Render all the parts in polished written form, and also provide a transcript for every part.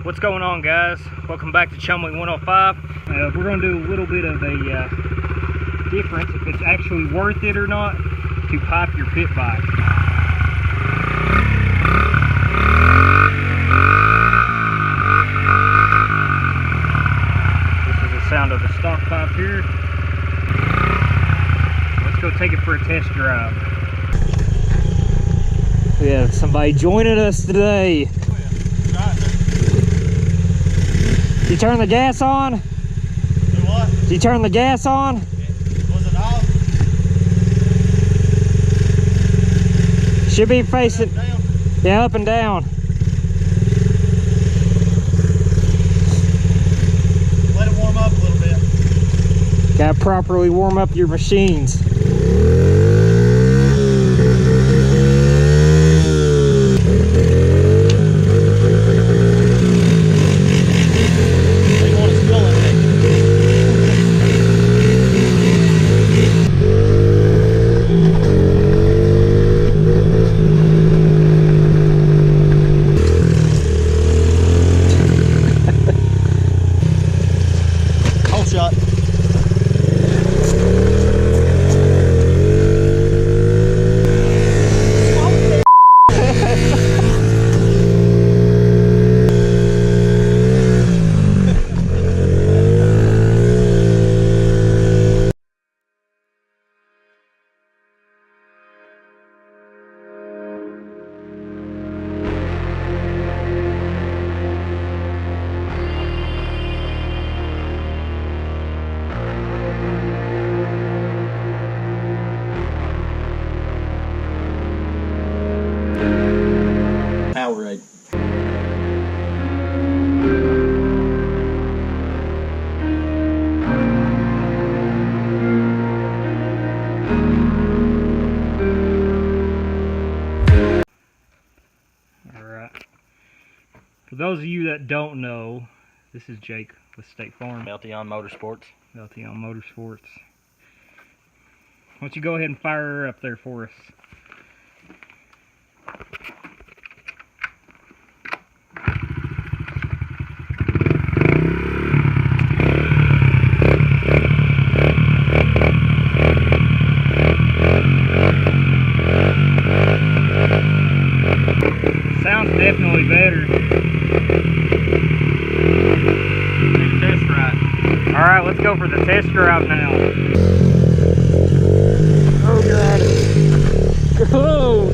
What's going on, guys? Welcome back to Chumley 105. We're going to do a little bit of a difference if it's actually worth it or not to pipe your pit bike. This is the sound of the stock pipe here. Let's go take it for a test drive. We have somebody joining us today. You turn the gas on? Do what? You turn the gas on? Was it off? Should be facing, yeah, up and down. Let it warm up a little bit. Gotta properly warm up your machines. Shot. Powerade. Alright. For those of you that don't know, this is Jake with State Farm. Meltion Motorsports. Meltion Motorsports. Why don't you go ahead and fire her up there for us? Sounds definitely better. Test drive. Alright, let's go for the test drive now. Oh god. Oh!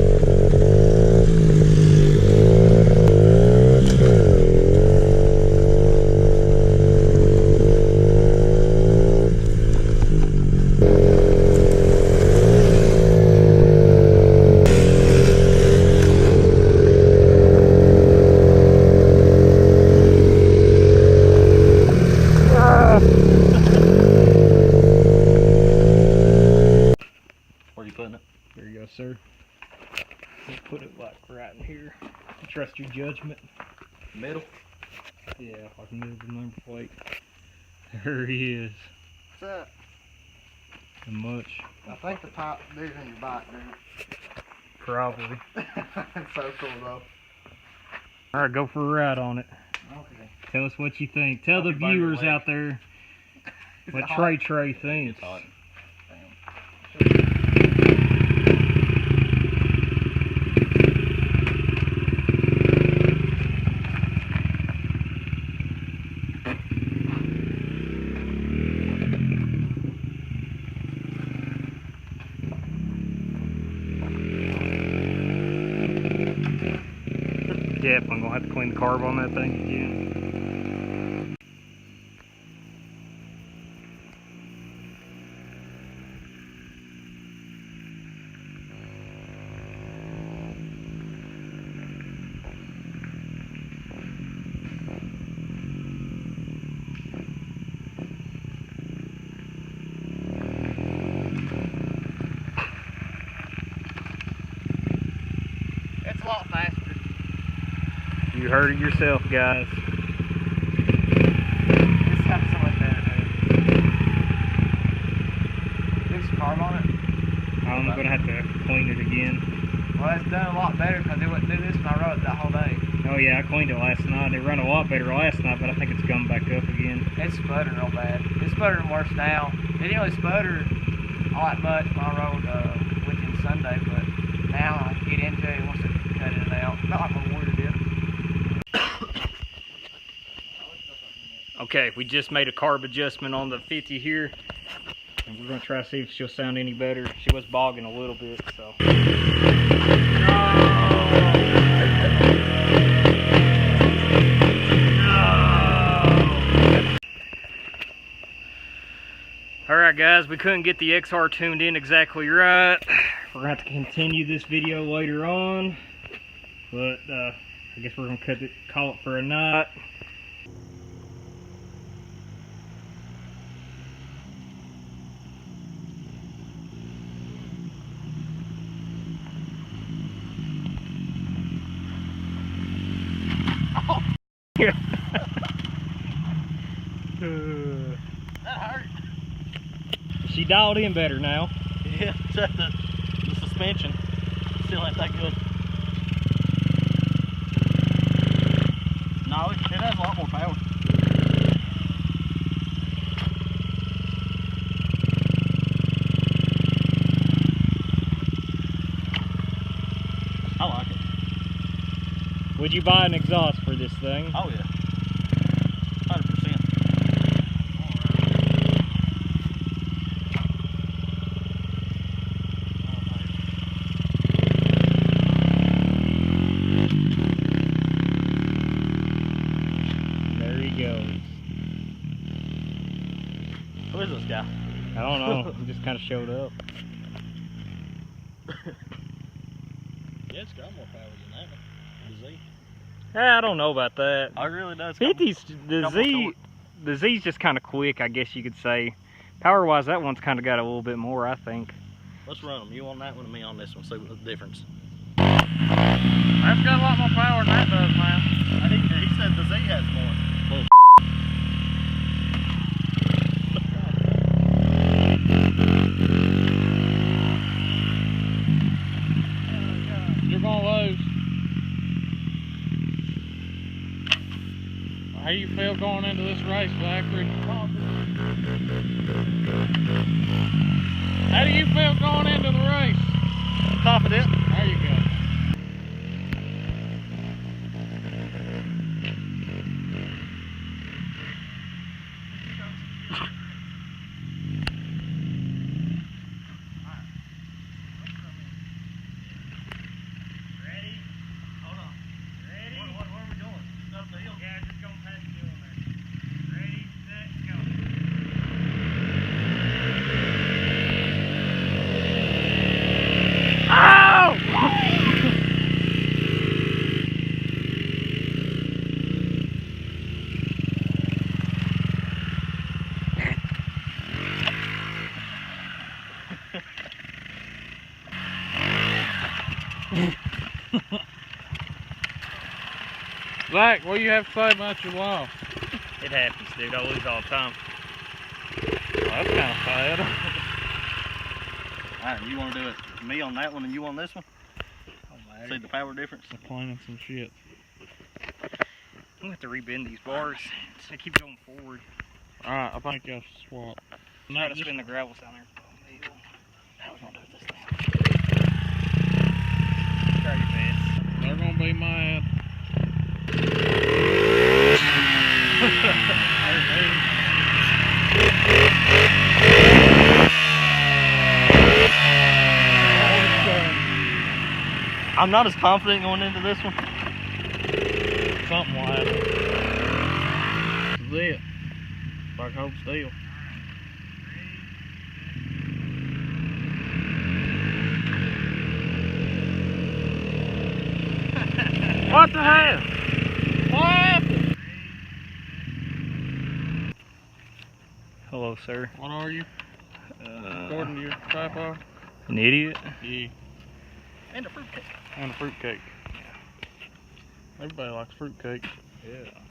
There you go, sir. Let's put it like right in here. Trust your judgment. Middle. Yeah, like middle of the number plate. There he is. What's up? And much. I think the top dude's in your bike, dude. Probably. That's so cool, though. Alright, go for a ride on it. Okay. Tell us what you think. Tell the viewers out there what Trey thinks. It's hot. Definitely gonna have to clean the carb on that thing again. It's a lot faster. You heard it yourself, guys. This sounds so much better, dude. Do some carb on it. I'm gonna have to clean it again. Well, it's done a lot better because it wouldn't do this when I rode it that whole day. Oh yeah, I cleaned it last night. It ran a lot better last night, but I think it's coming back up again. It's sputtering real bad. It's sputtering worse now. It didn't really sputter all that much when I rode weekend Sunday, but now I get into it, wants to cut it out. Not like my warrior did. Okay, we just made a carb adjustment on the 50 here, and we're gonna try to see if she'll sound any better. She was bogging a little bit, so. Alright guys, we couldn't get the XR tuned in exactly right. We're going to have to continue this video later on. But I guess we're going to call it for a night. Oh. That hurt. She dialed in better now. Yeah, except the suspension still ain't that good. No, it has a lot more power. I like it. Would you buy an exhaust for this thing? Oh yeah, 100%. Who is this guy? I don't know. He just kind of showed up. Yeah, it's got more power than that one. The Z. I don't know about that. Oh, it really does. 50's, the Z's just kind of quick, I guess you could say. Power-wise, that one's kind of got a little bit more, I think. Let's run them. You on that one and me on this one. See what the difference. That's got a lot more power than that does, man. He said the Z has more. Bull. You're gonna lose. How you feel going into this race, Zachary? How do you feel going into the race? Confident. There you go. Zach, what do you have to say about your loss? It happens, dude. I lose all the time. Well, that's kind of sad. Alright, you want to do it me on that one and you on this one? See the power difference? They're cleaning some shit. I'm going to have to rebend these bars. They keep going forward. Alright, I think y'all should swap. Try to spin the gravels down there. How we gonna do this thing? Try your best. They're gonna be mad. I'm not as confident going into this one. Something will happen. This is it. Like hold still. What the hell? What happened? Hello, sir. What are you? According to your tripod? An idiot? Yeah. And a fruitcake. And a fruitcake. Everybody likes fruitcake. Yeah.